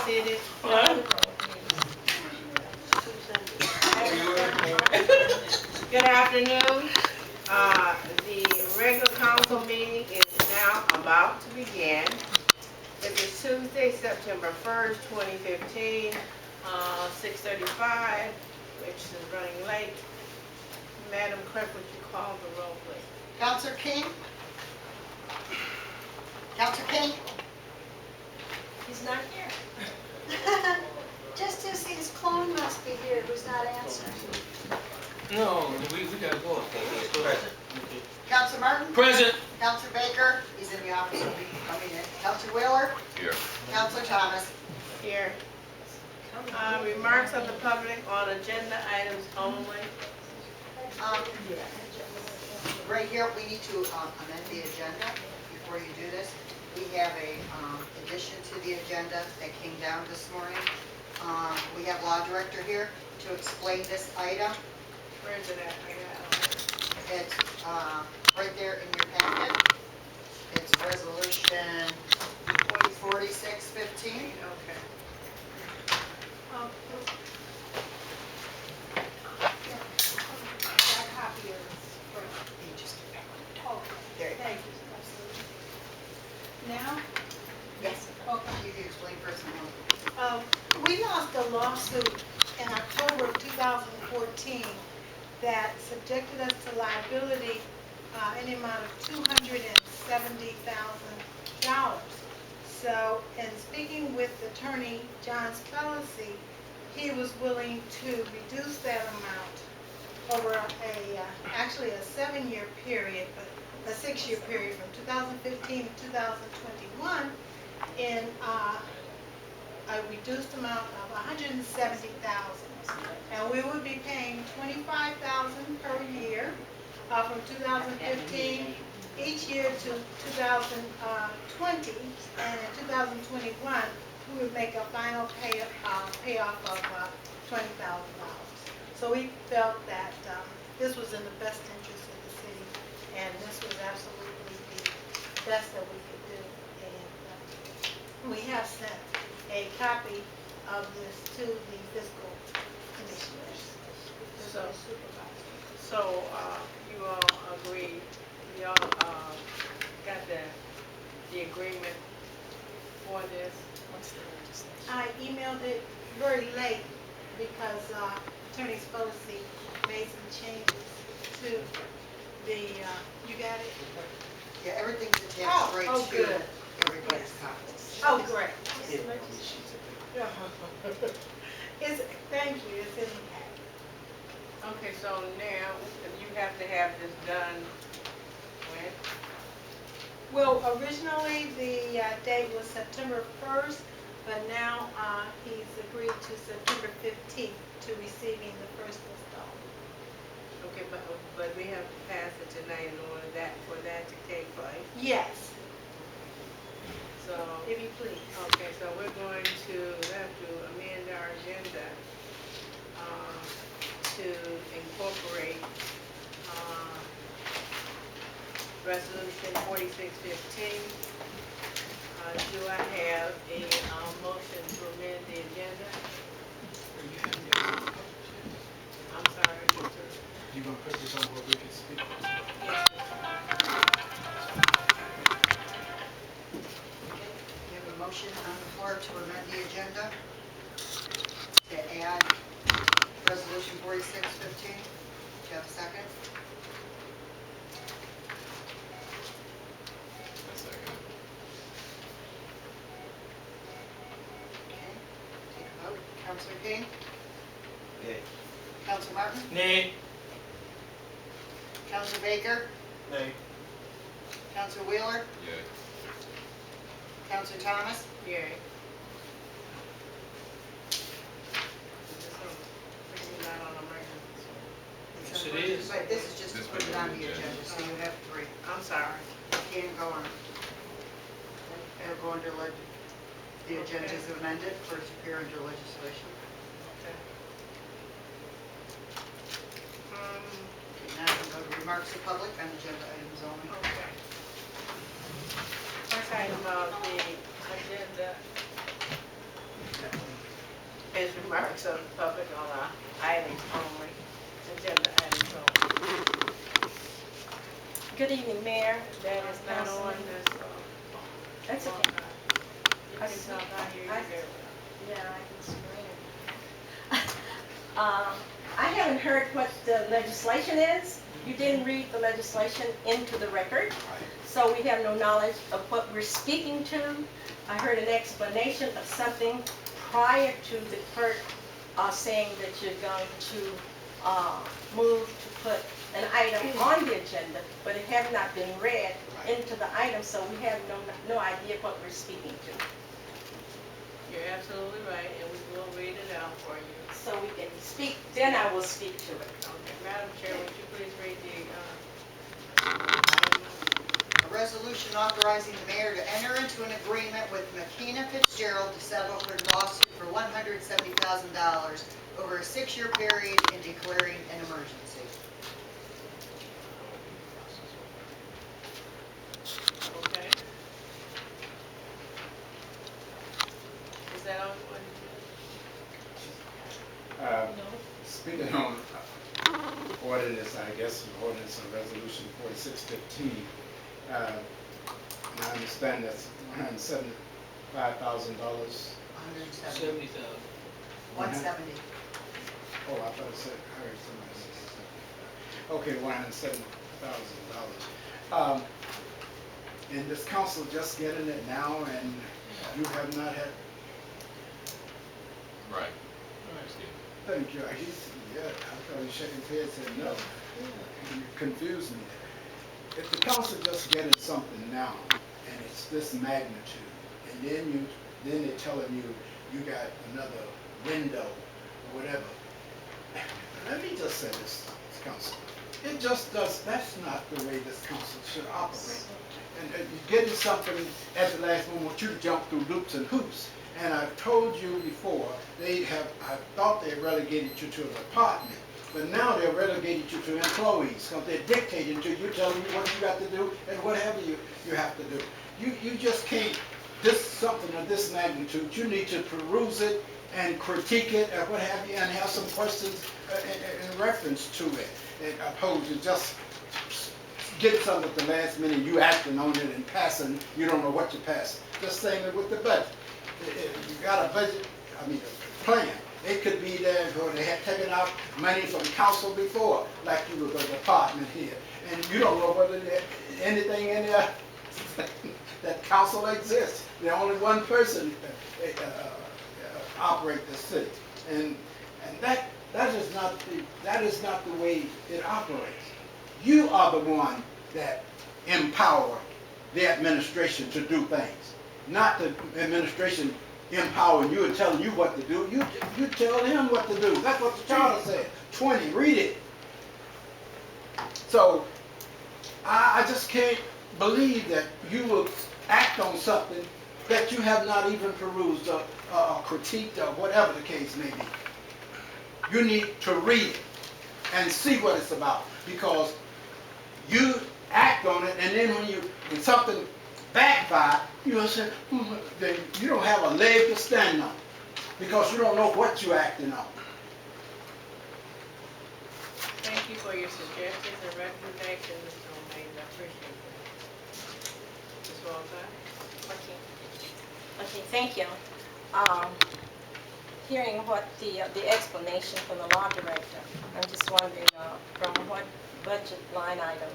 seated. Good afternoon. The regular council meeting is now about to begin. It is Tuesday, September 1st, 2015, 6:35, which is running late. Madam Clerk, would you call the roll, please? Counselor King? Counselor King? He's not here. Just as his clone must be here, who's not answering. No, we gotta go. Counselor Martin? Present. Counselor Baker? He's in the office, he'll be coming in. Counselor Wheeler? Here. Counselor Thomas? Here. Remarks of the public on agenda items only. Right here, we need to amend the agenda before you do this. We have a addition to the agenda that came down this morning. We have Law Director here to explain this item. Where is it at? It's right there in your packet. It's resolution 4615. Okay. There you go. Thank you. Now? Yes. Okay. You can explain first. We lost a lawsuit in October of 2014 that subjected us to liability in the amount of $270,000. So, in speaking with Attorney John Spellacy, he was willing to reduce that amount over actually a 7-year period, a 6-year period from 2015 to 2021 in a reduced amount of $170,000. And we would be paying $25,000 per year from 2015 each year to 2020, and in 2021 we would make a final payoff of $20,000. So we felt that this was in the best interest of the city, and this was absolutely the best that we could do. And we have sent a copy of this to the fiscal commissioners, So, supervisors. so you all agreed, y'all got the agreement for this? I emailed it very late because Attorney Spellacy made some changes to the, you got it? Yeah, everything's attached right to good. everybody's copy. Oh, great. Thank you, it's in the packet. Okay, so now you have to have this done when? Well, originally the date was September 1st, but now he's agreed to September 15th to receiving the first installment. Okay, but we have to pass it tonight in order for that to take place. Yes, So, if you please. okay, so we're going to have to amend our agenda to incorporate resolution 4615. Do I have a motion to amend the agenda? I'm sorry. You gonna put this on where we can speak? We have a motion on the floor to amend the agenda to add resolution 4615. Do you have a second? Okay, take a vote. Counselor King? Yay. Counselor Martin? Nay. Counselor Baker? Nay. Counselor Wheeler? Yeah. Counselor Thomas? Gary. This is not on emergency. Yes, it is. But this is just to put it on the agenda, so you have 3. I'm sorry. You can't go on. It'll go under the agenda is amended for it to appear under legislation. Okay. Now we can go to remarks of public on agenda items only. Okay. First item of the agenda remarks of the public on our items only, agenda items only. Good evening, Mayor. That is not on this, That's okay. You can talk, I hear you I- very well. Yeah, I can scream. I haven't heard what the legislation is. You didn't read the legislation into the record, so we have no knowledge of what we're speaking to. I heard an explanation of something prior to the clerk saying that you're going to move to put an item on the agenda, but it had not been read into the item, so we have no idea what we're speaking to. You're absolutely right, and we will read it out for you. So we can speak, then I will speak to it. Okay, Madam Chair, would you please read the, A resolution authorizing the mayor to enter into an agreement with McKenna Fitzgerald to settle her lawsuit for $170,000 over a 6-year period and declaring an emergency. okay? Is that all? Speaking on ordinance, I guess, ordinance and resolution 4615, I understand that's $175,000. 170. 70,000. 170. Oh, I thought it said, I heard somebody say, okay, $170,000. And this council just getting it now, and you have not had, Right. thank you, yeah, I thought he shook his head and said no. You confused me. If the council just getting something now, and it's this magnitude, and then they're telling you, you got another window, or whatever. Let me just say this council. It just does, that's not the way this council should operate. And you're getting something at the last moment, you jump through loops and hoops. And I've told you before, I thought they relegated you to a department, but now they're relegated you to employees, because they're dictating to you, telling you what you got to do and whatever you have to do. You just can't, something of this magnitude, you need to peruse it and critique it or what have you, and have some questions in reference to it, opposed to just get something at the last minute, you acting on it and passing, you don't know what you're passing. Just same it with the budget. You got a budget, a plan. It could be there where they had taken out money from council before, like you were the department here. And you don't know whether there's anything in there that council exists. There's only one person operate the city. And that is not the way it operates. You are the one that empower the administration to do things. Not the administration empowering you and telling you what to do. You tell him what to do. That's what the charter said. 20, read it. So I just can't believe that you will act on something that you have not even perused or critiqued or whatever the case may be. You need to read it and see what it's about, because you act on it, and then when something backfire, you say, then you don't have a leg to stand on, because you don't know what you're acting on. Thank you for your suggestions and recommendations, Mr. O'Malley. I appreciate that. Ms. Walcott? Okay, thank you. Hearing what the explanation from the law director, I'm just wondering from what budget line item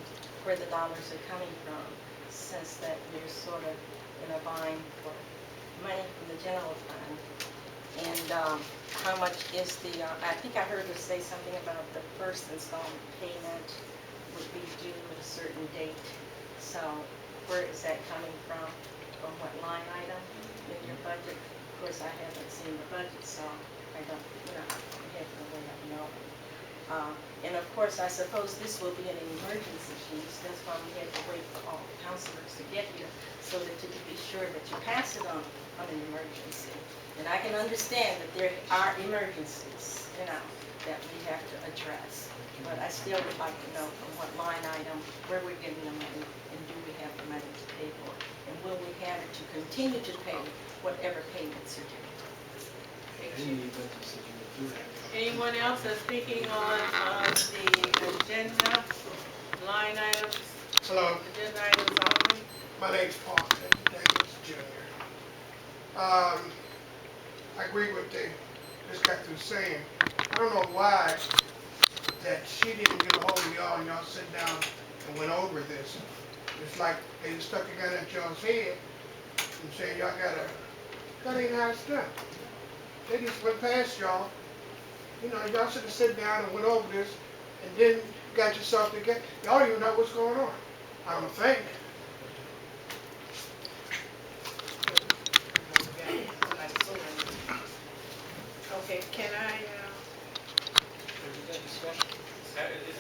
where the dollars are coming from, since that you're sort of in a bind for money from the general fund. And how much is I think I heard her say something about the first installment payment would be due at a certain date. So where is that coming from? From what line item in your budget? Of course, I haven't seen the budget, so I don't, I have no way of knowing. And of course, I suppose this will be an emergency sheet. That's why we had to wait for all the councilors to get here, so that you could be sure that you pass it on an emergency. And I can understand that there are emergencies, that we have to address. But I still would like to know from what line item, where we're getting the money, and do we have the money to pay for it? And will we have it to continue to pay whatever payments are due? Okay, Anyone else that's speaking on the agenda, line items, Hello, agenda items only? my name's Paul Daniels Jr. I agree with they just got through saying. I don't know why that she didn't get a hold of y'all and y'all sat down and went over this. It's like they just stuck a gun at y'all's head and saying y'all that ain't how it's done. They just went past y'all. You know, y'all should have sat down and went over this and then got yourself together. Y'all don't even know what's going on. I don't think. Okay, can I, you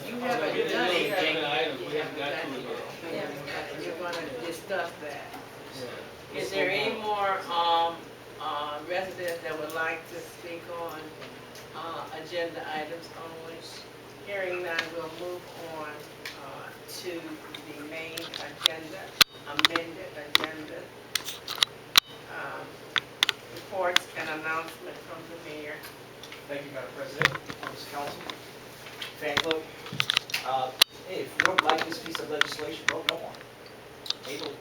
You haven't done anything. Agenda items, we haven't got to it yet. You're gonna discuss that. Yeah. Is there any more, residents that would like to speak on, agenda items only? Hearing none, we'll move on, to the main agenda, amended agenda. Reports and announcement from the mayor. Thank you, Madam President, members of council, fan club. Hey, if you don't like this piece of legislation, vote no on it. Table.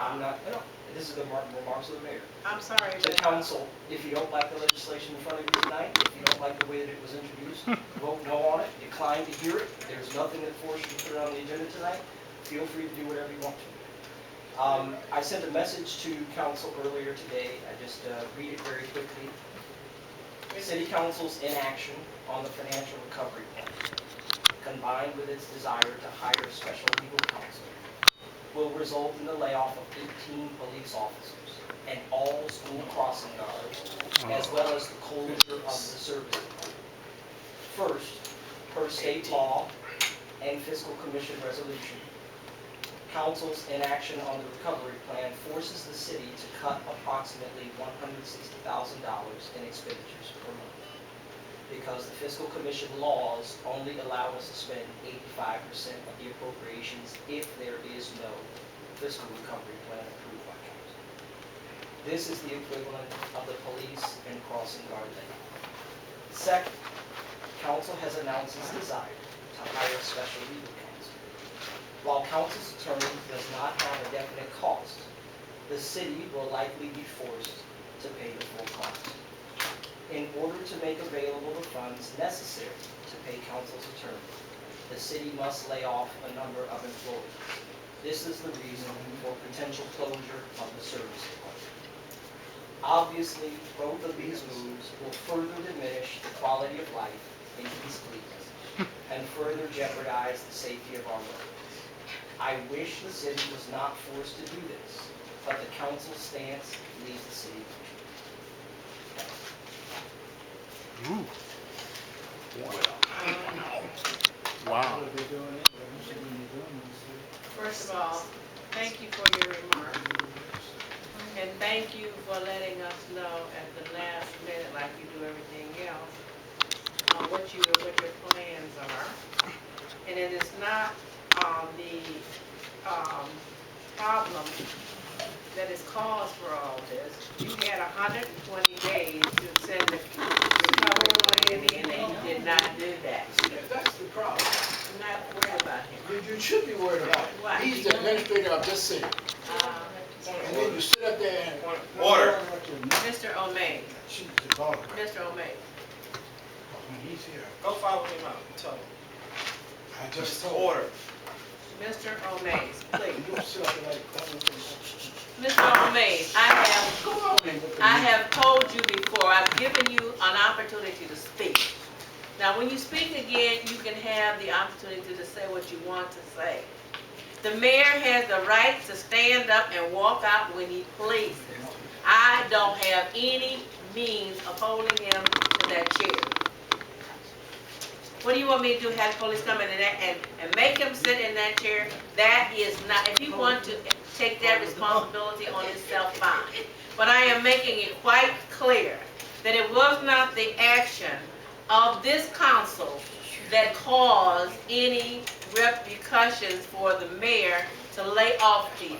I'm not, no, this is the remarks of the mayor. I'm sorry, The but, council, if you don't like the legislation in front of you tonight, if you don't like the way that it was introduced, vote no on it, decline to hear it. There's nothing that forces you to put it on the agenda tonight. Feel free to do whatever you want to. I sent a message to council earlier today. I just read it very quickly. City Council's inaction on the financial recovery plan, combined with its desire to hire a special legal counsel, will result in the layoff of 18 police officers and all school crossing guards, as well as the closure of the service department. First, per state law and fiscal commission resolution, council's inaction on the recovery plan forces the city to cut approximately $160,000 in expenditures per month, because the fiscal commission laws only allow us to spend 85% of the appropriations if there is no fiscal recovery plan approved by council. This is the equivalent of the police and crossing guard layoff. Second, council has announced its desire to hire a special legal counsel. While council's attorney does not have a definite cost, the city will likely be forced to pay the full cost. In order to make available the funds necessary to pay council's attorney, the city must lay off a number of employees. This is the reason for potential closure of the service department. Obviously, both of these moves will further diminish the quality of life in East Cleveland and further jeopardize the safety of our roads. I wish the city was not forced to do this, but the council's stance leaves the city untouched. Wow. first of all, thank you for your remarks. And thank you for letting us know at the last minute, like you do everything else, what your plans are. And it is not the problem that is cause for all this. You had 120 days to send the recovery plan in, and you did not do that. That's the problem. I'm not worried about him. You should be worried about it. Why? He's the administrator of this city. And then you sit up there and... Order. Mr. O'May, She's the caller. Mr. O'May. When he's here, Go follow him out. Tell him. I just told Order. Mr. O'May, please. you don't sit up there like... Mr. O'May, Go on and look at I me. have told you before, I've given you an opportunity to speak. Now, when you speak again, you can have the opportunity to say what you want to say. The mayor has the right to stand up and walk out when he pleases. I don't have any means of holding him to that chair. What do you want me to do, have the police come in and make him sit in that chair? That is not, if you want to take that responsibility on yourself, fine. But I am making it quite clear that it was not the action of this council that caused any repercussions for the mayor to lay off people.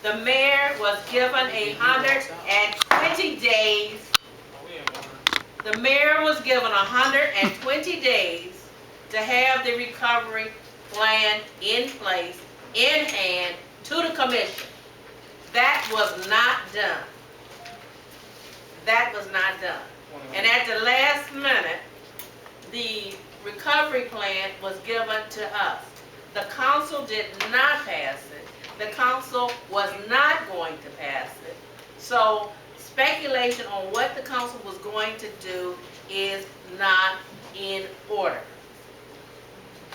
The mayor was given 120 days The mayor was given 120 days to have the recovery plan in place, in hand, to the commission. That was not done. That was not done. And at the last minute, the recovery plan was given to us. The council did not pass it. The council was not going to pass it. So speculation on what the council was going to do is not in order.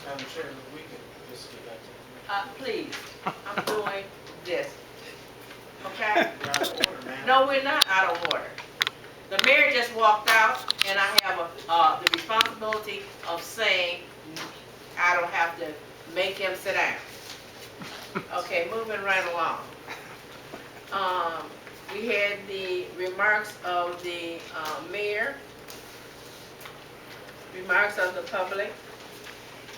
Madam Chair, we can just get back to Please, I'm doing this. Okay? We're out of order, ma'am. No, we're not out of order. The mayor just walked out, and I have the responsibility of saying I don't have to make him sit down. Okay, moving right along. We had the remarks of the mayor, remarks of the public,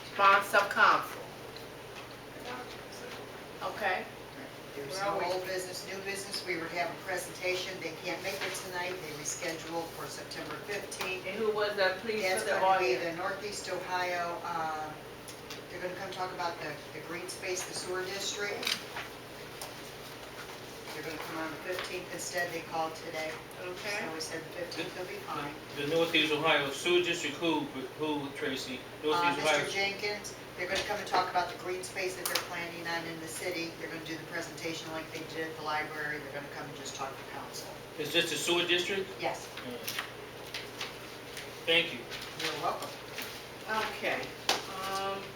response of council. Okay? There's Where are no we? old business, new business. We were to have a presentation. They can't make it tonight. They rescheduled for September 15th. And who was that, please, That's for the going to be audience? the Northeast Ohio, they're going to come talk about the green space, the sewer district. They're going to come on the 15th instead. They called today. Okay. So we said the 15th will be fine. The Northeast Ohio Sewer District, who, Tracy? Northeast Ohio. Mr. Jenkins, they're going to come and talk about the green space that they're planning on in the city. They're going to do the presentation like they did at the library. They're going to come and just talk to council. Is this the sewer district? Yes, Thank you. you're welcome. Okay.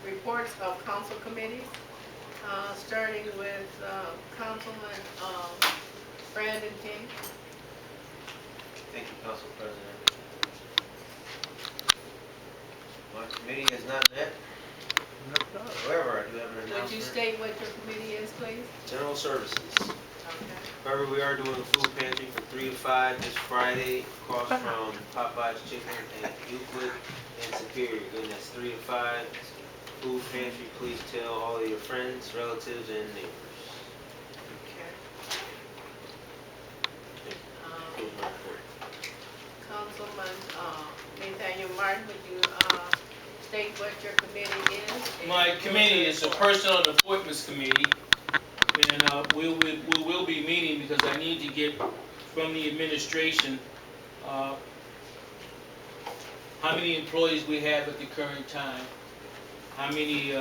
Reports of council committees, starting with Councilman Brandon King. Thank you, Council President. My committee has not met. However, I do have an Would you announcement. state what your committee is, please? General Services. Okay. However, we are doing a food pantry from 3 to 5 this Friday, across from Popeye's Chicken and Euclid and Superior. Again, that's 3 to 5. Food pantry, please tell all of your friends, relatives, and neighbors. Okay. Those are my report. Councilman Nathaniel Martin, would you state what your committee is? My committee is a Personnel and Appointments Committee, and we will be meeting because I need to get from the administration how many employees we have at the current time, how many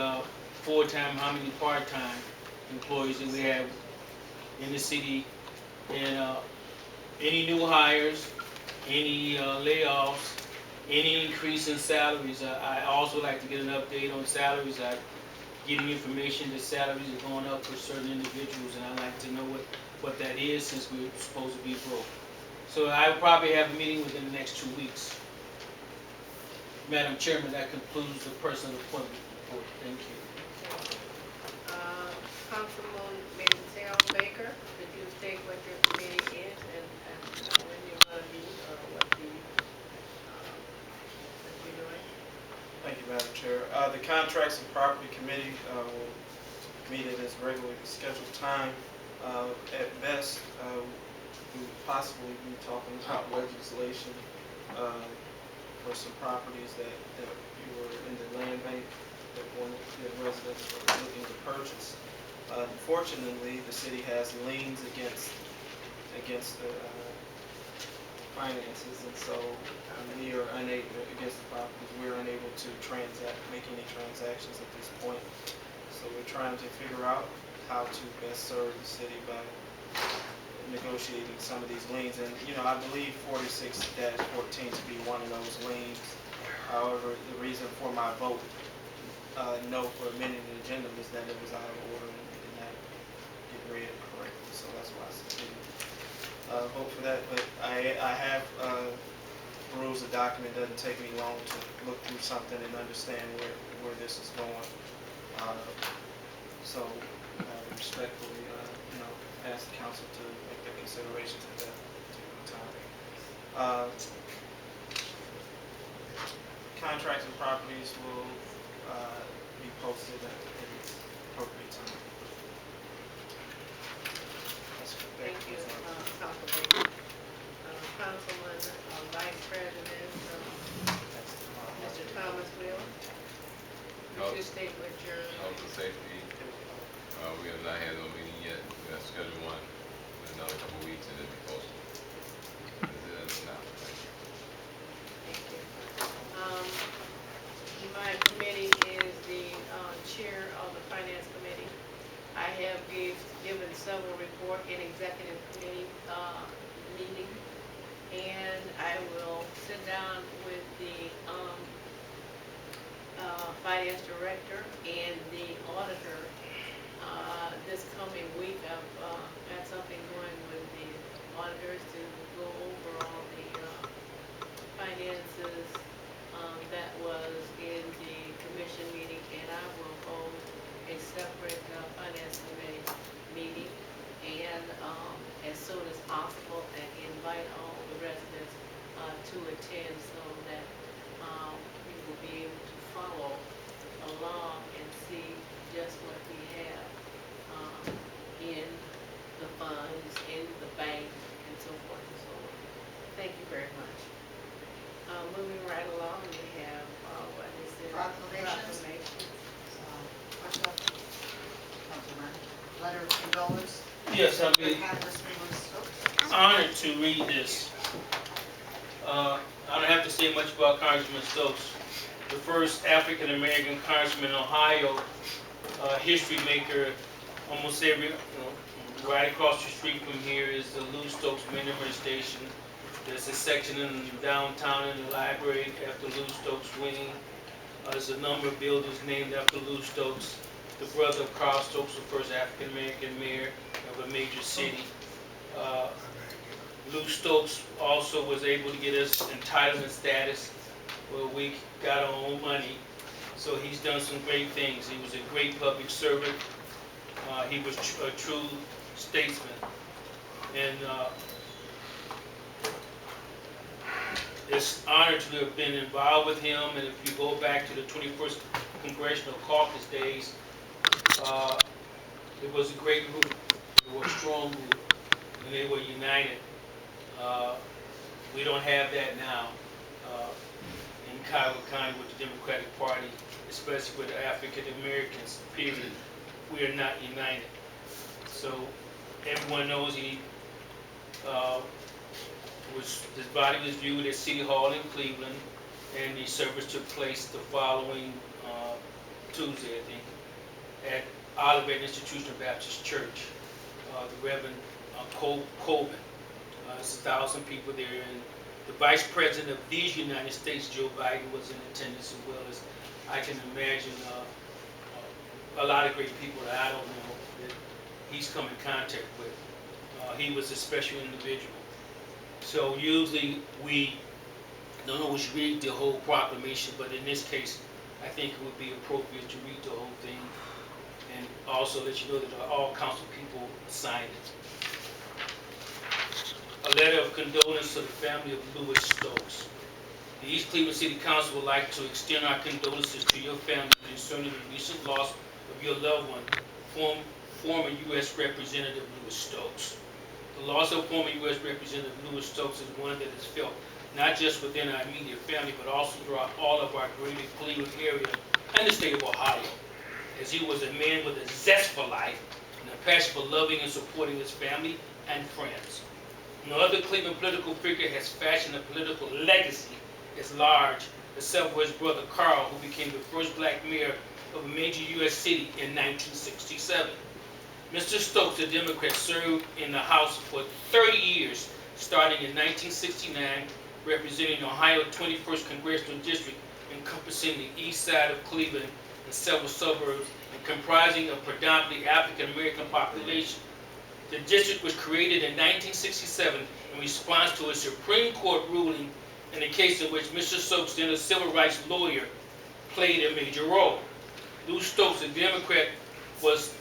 full-time, how many part-time employees that we have in the city, and any new hires, any layoffs, any increase in salaries. I also like to get an update on salaries. I'm getting information that salaries are going up for certain individuals, and I'd like to know what that is since we're supposed to be broke. So I will probably have a meeting within the next 2 weeks. Madam Chairman, that concludes the personal appointment report. Thank you. Councilman Mayor Baker, could you state what your committee is and when you're going to meet or what you're doing? Thank you, Madam Chair. The Contracts and Property Committee will meet at its regularly scheduled time. At best, we would possibly be talking about legislation for some properties that were in the land bank that residents were looking to purchase. Unfortunately, the city has liens against the finances, and so we are unable, against the properties, we're unable to make any transactions at this point. So we're trying to figure out how to best serve the city by negotiating some of these liens. And, I believe 46-14 to be one of those liens. However, the reason for my vote no for amending the agenda was that it was out of order and did not get read correctly. So that's why I didn't vote for that. But I have perused the document. It doesn't take me long to look through something and understand where this is going. So respectfully, ask the council to make the considerations at that particular time. Contracts and properties will be posted at its appropriate time. Thank you, Councilman. Councilman Vice President finance director and the auditor. This coming week, I've got something going with the auditors to go over all the finances that was in the commission meeting, and I will hold a separate finance committee meeting, and as soon as possible, and invite all the residents to attend, so that we will be able to follow along and see just what we have in the funds, in the bank, and so forth and so on. Thank you very much. Moving right along, we have, what is it? Proclamations. Proclamations. Councilman, letter of condolence. Yes, I'll be Congressman Stokes. honored to read this. I don't have to say much about Congressman Stokes, the first African-American congressman in Ohio, history maker. Almost every, right across the street from here is the Lou Stokes Memory Station. There's a section in downtown in the library after Lou Stokes' winning. There's a number of buildings named after Lou Stokes, the brother of Carl Stokes, the first African-American mayor of a major city. Lou Stokes also was able to get us entitlement status where we got our own money. So he's done some great things. He was a great public servant. He was a true statesman. And it's an honor to have been involved with him. And if you go back to the 21st Congressional Caucus days, it was a great group. It was a strong group, and they were united. We don't have that now in Cuyahoga County with the Democratic Party, especially with African Americans, period. We are not united. So everyone knows his body was viewed at City Hall in Cleveland, and the service took place the following Tuesday, I think, at Olivet Institutional Baptist Church. The Reverend Colvin. There's 1,000 people there, and the Vice President of these United States, Joe Biden, was in attendance, as well as I can imagine a lot of great people that I don't know that he's come in contact with. He was a special individual. So usually we don't always read the whole proclamation, but in this case, I think it would be appropriate to read the whole thing, and also let you know that all council people signed it. A letter of condolence to the family of Louis Stokes. The East Cleveland City Council would like to extend our condolences to your family concerning the recent loss of your loved one, former U.S. Representative Louis Stokes. The loss of former U.S. Representative Louis Stokes is one that is felt not just within our immediate family, but also throughout all of our greater Cleveland area and the state of Ohio, as he was a man with a zest for life and a passion for loving and supporting his family and friends. No other Cleveland political figure has fashioned a political legacy as large, except for his brother Carl, who became the first black mayor of a major U.S. city in 1967. Mr. Stokes, a Democrat, served in the House for 30 years, starting in 1969, representing Ohio's 21st Congressional District, encompassing the east side of Cleveland and several suburbs, and comprising a predominantly African-American population. The district was created in 1967 in response to a Supreme Court ruling in a case in which Mr. Stokes, then a civil rights lawyer, played a major role. Lou Stokes, a Democrat, was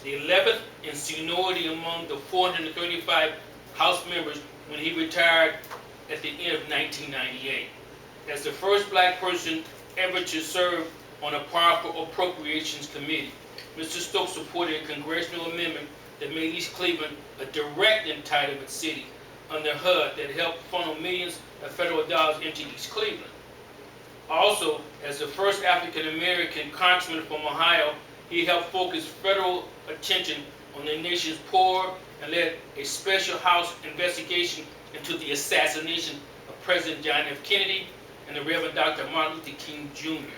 the 11th in seniority among the 435 House members when he retired at the end of 1998. As the first black person ever to serve on a powerful appropriations committee, Mr. Stokes supported a congressional amendment that made East Cleveland a direct entitlement city under HUD that helped funnel millions of federal dollars into East Cleveland. Also, as the first African-American congressman from Ohio, he helped focus federal attention on the nation's poor and led a special House investigation into the assassination of President John F. Kennedy and the Reverend Dr. Martin Luther King Jr.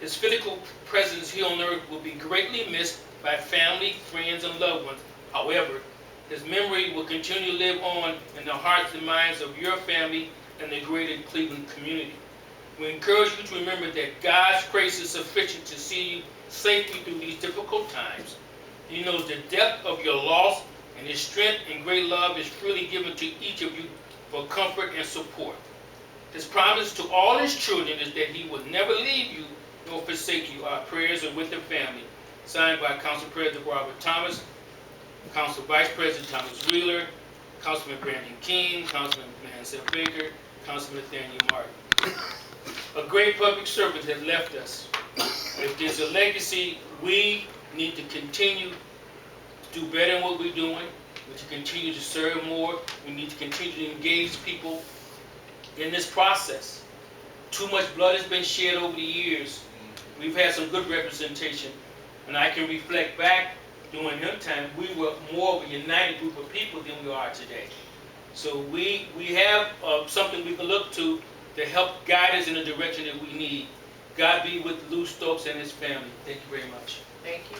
His physical presence here on earth will be greatly missed by family, friends, and loved ones. However, his memory will continue to live on in the hearts and minds of your family and the greater Cleveland community. We encourage you to remember that God's grace is sufficient to see you safely through these difficult times. He knows the depth of your loss, and His strength and great love is freely given to each of you for comfort and support. His promise to all His children is that He will never leave you nor forsake you. Our prayers are with the family. Signed by Council President Robert Thomas, Council Vice President Thomas Wheeler, Councilman Brandon King, Councilman Mansell Baker, Councilman Nathaniel Martin. A great public servant has left us. If there's a legacy, we need to continue to do better in what we're doing. We need to continue to serve more. We need to continue to engage people in this process. Too much blood has been shed over the years. We've had some good representation. And I can reflect back during his time, we were more of a united group of people than we are today. So we have something we can look to help guide us in the direction that we need. God be with Lou Stokes and his family. Thank you very much. Thank you.